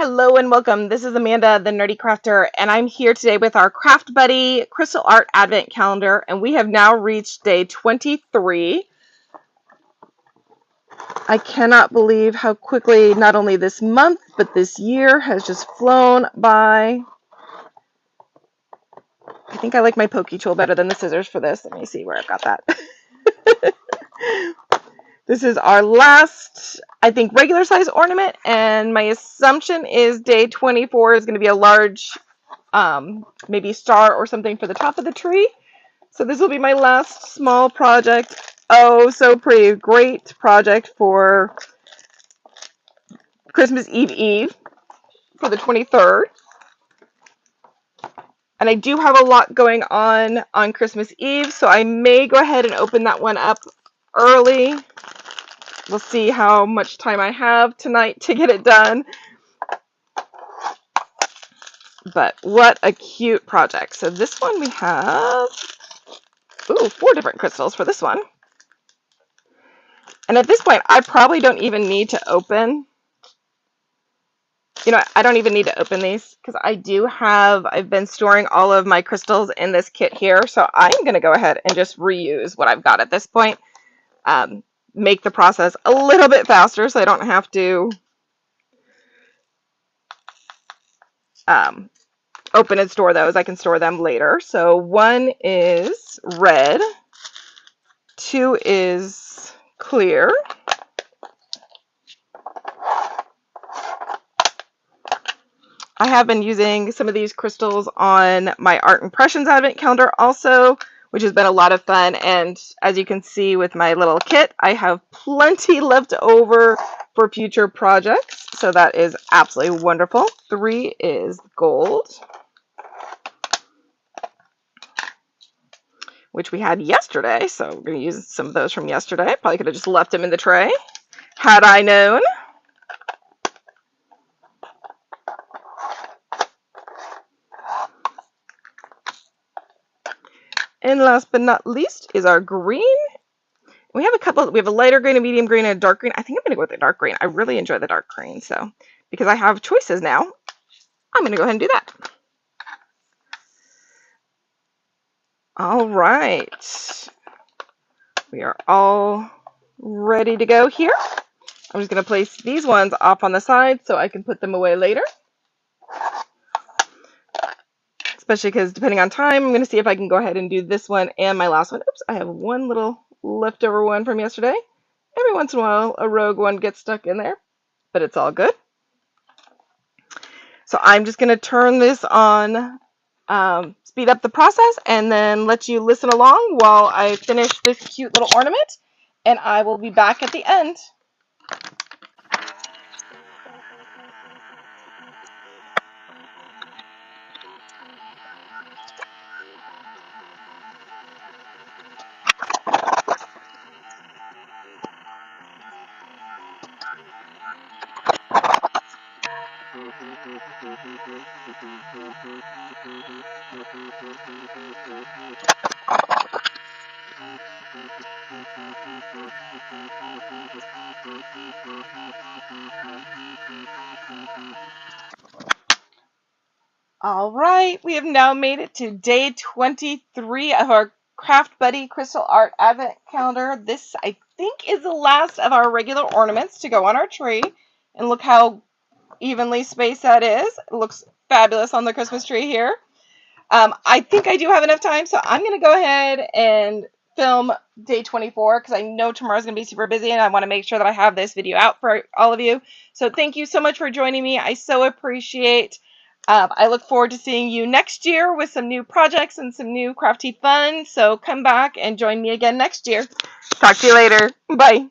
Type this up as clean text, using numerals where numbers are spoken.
Hello and welcome. This is Amanda, the Nerdy Crafter, and I'm here today with our Craft Buddy Crystal Art Advent Calendar, and we have now reached day 23. I cannot believe how quickly not only this month, but this year has just flown by. I think I like my pokey tool better than the scissors for this. Let me see where I've got that. This is our last, I think, regular size ornament, and my assumption is day 24 is going to be a large maybe star or something for the top of the tree. So this will be my last small project. Oh, so pretty. Great project for Christmas Eve for the 23rd. And I do have a lot going on Christmas Eve, so I may go ahead and open that one up early. We'll see how much time I have tonight to get it done. But what a cute project. So this one we have, 4 different crystals for this one. And at this point, I probably don't even need to open. I don't even need to open these because I've been storing all of my crystals in this kit here. So I'm going to go ahead and just reuse what I've got at this point. Make the process a little bit faster so I don't have to open and store those. I can store them later. So 1 is red, 2 is clear, I have been using some of these crystals on my Art Impressions Advent Calendar also, which has been a lot of fun. And as you can see with my little kit, I have plenty left over for future projects. So that is absolutely wonderful. 3 is gold, which we had yesterday. So we're going to use some of those from yesterday. Probably could have just left them in the tray had I known. And last but not least is our green. We have a lighter green, a medium green, and a dark green. I think I'm going to go with the dark green. I really enjoy the dark green. So because I have choices now, I'm going to go ahead and do that. All right. We are all ready to go here. I'm just going to place these ones off on the side so I can put them away later. Especially because depending on time, I'm going to see if I can go ahead and do this one and my last one. Oops, I have one little leftover one from yesterday. Every once in a while, a rogue one gets stuck in there, but it's all good. So I'm just going to turn this on, speed up the process, and then let you listen along while I finish this cute little ornament, and I will be back at the end. All right, we have now made it to day 23 of our Craft Buddy Crystal Art Advent Calendar. This, I think, is the last of our regular ornaments to go on our tree. And look how evenly spaced that is. It looks fabulous on the Christmas tree here. I think I do have enough time, so I'm going to go ahead and film day 24 because I know tomorrow's going to be super busy and I want to make sure that I have this video out for all of you. So thank you so much for joining me. I so appreciate. I look forward to seeing you next year with some new projects and some new crafty fun. So come back and join me again next year. Talk to you later. Bye.